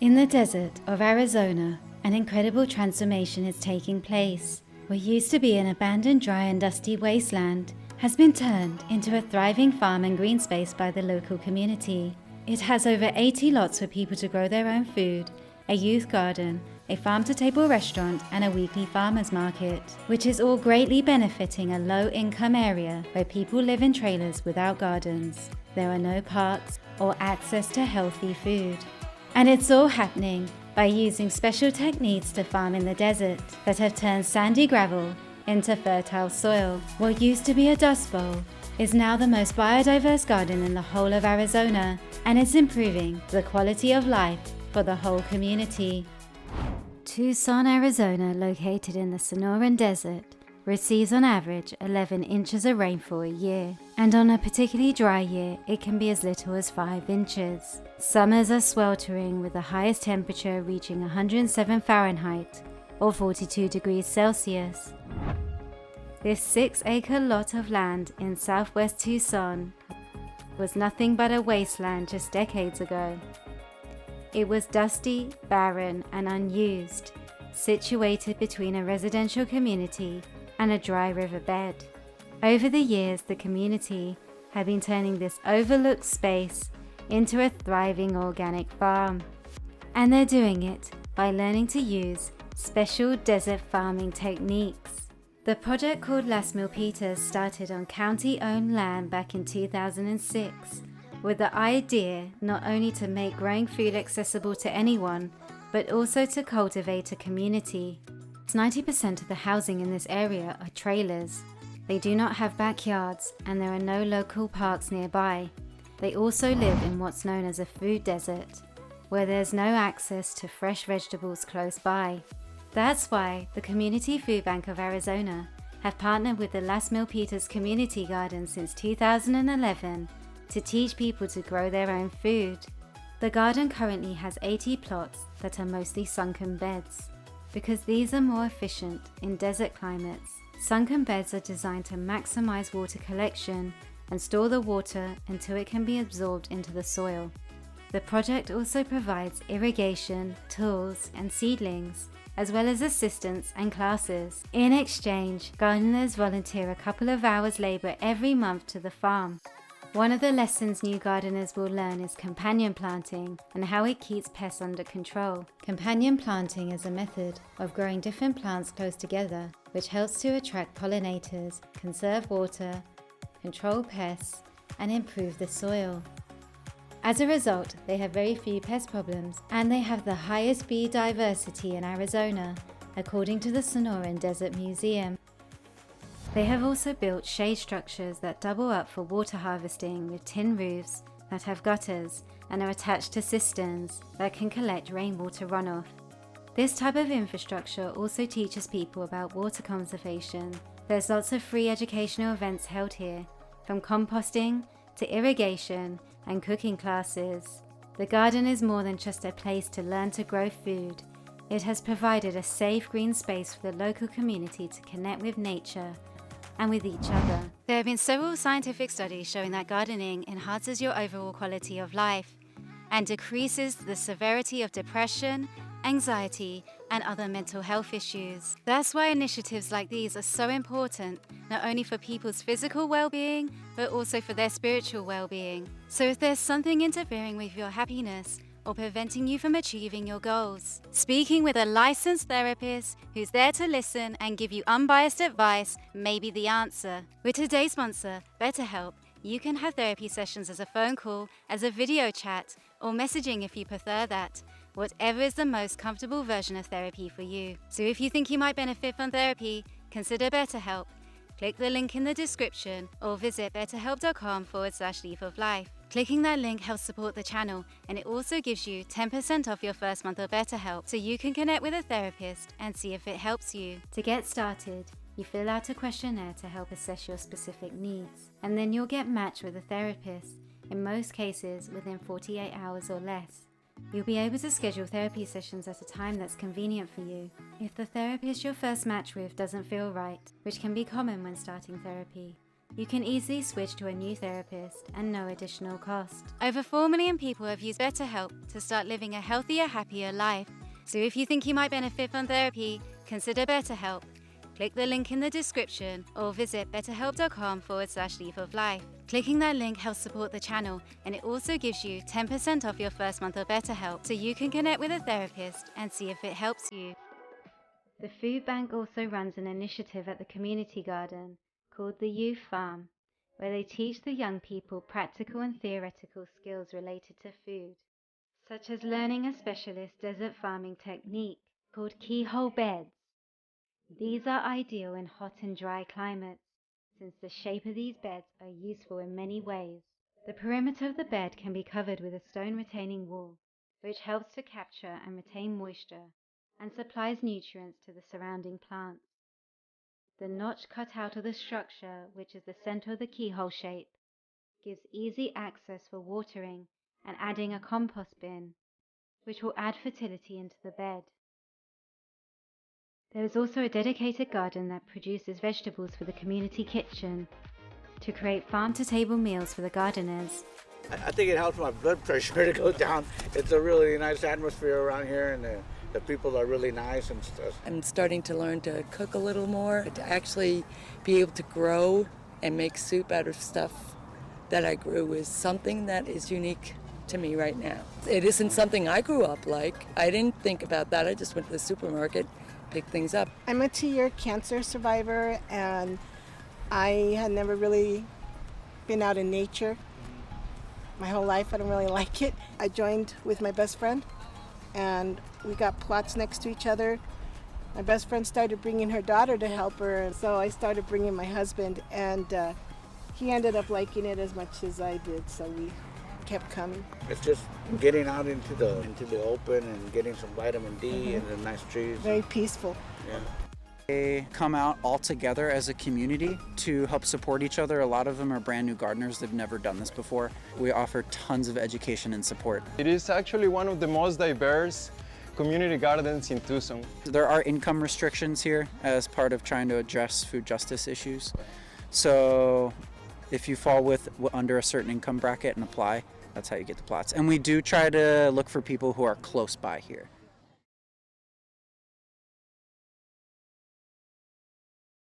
In the desert of Arizona, an incredible transformation is taking place. What used to be an abandoned, dry and dusty wasteland has been turned into a thriving farm and green space by the local community. It has over 80 lots for people to grow their own food, a youth garden, a farm-to-table restaurant and a weekly farmers market, which is all greatly benefiting a low-income area where people live in trailers without gardens. There are no parks or access to healthy food. And it's all happening by using special techniques to farm in the desert that have turned sandy gravel into fertile soil. What used to be a dust bowl is now the most biodiverse garden in the whole of Arizona, and it's improving the quality of life for the whole community. Tucson, Arizona, located in the Sonoran desert, receives on average 11 inches of rainfall a year, and on a particularly dry year it can be as little as 5 inches. Summers are sweltering, with the highest temperature reaching 107 Fahrenheit or 42 degrees Celsius. This 6-acre lot of land in southwest Tucson was nothing but a wasteland just decades ago. It was dusty, barren and unused, situated between a residential community and a dry riverbed. Over the years, the community had been turning this overlooked space into a thriving organic farm. And they're doing it by learning to use special desert farming techniques. The project, called Las Milpitas, started on county-owned land back in 2006, with the idea not only to make growing food accessible to anyone, but also to cultivate a community. 90% of the housing in this area are trailers. They do not have backyards and there are no local parks nearby. They also live in what's known as a food desert, where there's no access to fresh vegetables close by. That's why the Community Food Bank of Arizona have partnered with the Las Milpitas Community Garden since 2011 to teach people to grow their own food. The garden currently has 80 plots that are mostly sunken beds, because these are more efficient in desert climates. Sunken beds are designed to maximize water collection and store the water until it can be absorbed into the soil. The project also provides irrigation, tools and seedlings, as well as assistance and classes. In exchange, gardeners volunteer a couple of hours labor every month to the farm. One of the lessons new gardeners will learn is companion planting and how it keeps pests under control. Companion planting is a method of growing different plants close together, which helps to attract pollinators, conserve water, control pests, and improve the soil. As a result, they have very few pest problems, and they have the highest bee diversity in Arizona, according to the Sonoran Desert Museum. They have also built shade structures that double up for water harvesting with tin roofs that have gutters and are attached to cisterns that can collect rainwater runoff. This type of infrastructure also teaches people about water conservation. There's lots of free educational events held here, from composting to irrigation and cooking classes. The garden is more than just a place to learn to grow food. It has provided a safe green space for the local community to connect with nature and with each other. There have been several scientific studies showing that gardening enhances your overall quality of life and decreases the severity of depression, anxiety, and other mental health issues. That's why initiatives like these are so important, not only for people's physical well-being, but also for their spiritual well-being. So if there's something interfering with your happiness or preventing you from achieving your goals, speaking with a licensed therapist who's there to listen and give you unbiased advice may be the answer. With today's sponsor, BetterHelp, you can have therapy sessions as a phone call, as a video chat, or messaging if you prefer that. Whatever is the most comfortable version of therapy for you. So if you think you might benefit from therapy, consider BetterHelp. Click the link in the description or visit betterhelp.com/leafoflife. Clicking that link helps support the channel, and it also gives you 10% off your first month of BetterHelp, so you can connect with a therapist and see if it helps you. To get started, you fill out a questionnaire to help assess your specific needs, and then you'll get matched with a therapist, in most cases within 48 hours or less. You'll be able to schedule therapy sessions at a time that's convenient for you. If the therapist you're first matched with doesn't feel right, which can be common when starting therapy, You can easily switch to a new therapist and no additional cost. Over 4 million people have used BetterHelp to start living a healthier, happier life. So if you think you might benefit from therapy, consider BetterHelp. Click the link in the description or visit betterhelp.com/leafoflife. Clicking that link helps support the channel, and it also gives you 10% off your first month of BetterHelp, so you can connect with a therapist and see if it helps you. The food bank also runs an initiative at the community garden called the Youth Farm, where they teach the young people practical and theoretical skills related to food, such as learning a specialist desert farming technique called keyhole beds. These are ideal in hot and dry climates, since the shape of these beds are useful in many ways. The perimeter of the bed can be covered with a stone retaining wall, which helps to capture and retain moisture and supplies nutrients to the surrounding plants. The notch cut out of the structure, which is the center of the keyhole shape, gives easy access for watering and adding a compost bin, which will add fertility into the bed. There is also a dedicated garden that produces vegetables for the community kitchen to create farm-to-table meals for the gardeners. I think it helps my blood pressure to go down. It's a really nice atmosphere around here, and the people are really nice and stuff. I'm starting to learn to cook a little more, to actually be able to grow and make soup out of stuff that I grew is something that is unique to me right now. It isn't something I grew up like. I didn't think about that. I just went to the supermarket, picked things up. I'm a 2-year cancer survivor, and I had never really been out in nature my whole life. I don't really like it. I joined with my best friend, and we got plots next to each other. My best friend started bringing her daughter to help her, and so I started bringing my husband, and he ended up liking it as much as I did, so we kept coming. It's just getting out into the open and getting some vitamin D and the nice trees. Very peaceful. Yeah. They come out all together as a community to help support each other. A lot of them are brand new gardeners. They've never done this before. We offer tons of education and support. It is actually one of the most diverse community gardens in Tucson. There are income restrictions here as part of trying to address food justice issues. So if you fall under a certain income bracket and apply, that's how you get the plots. And we do try to look for people who are close by here.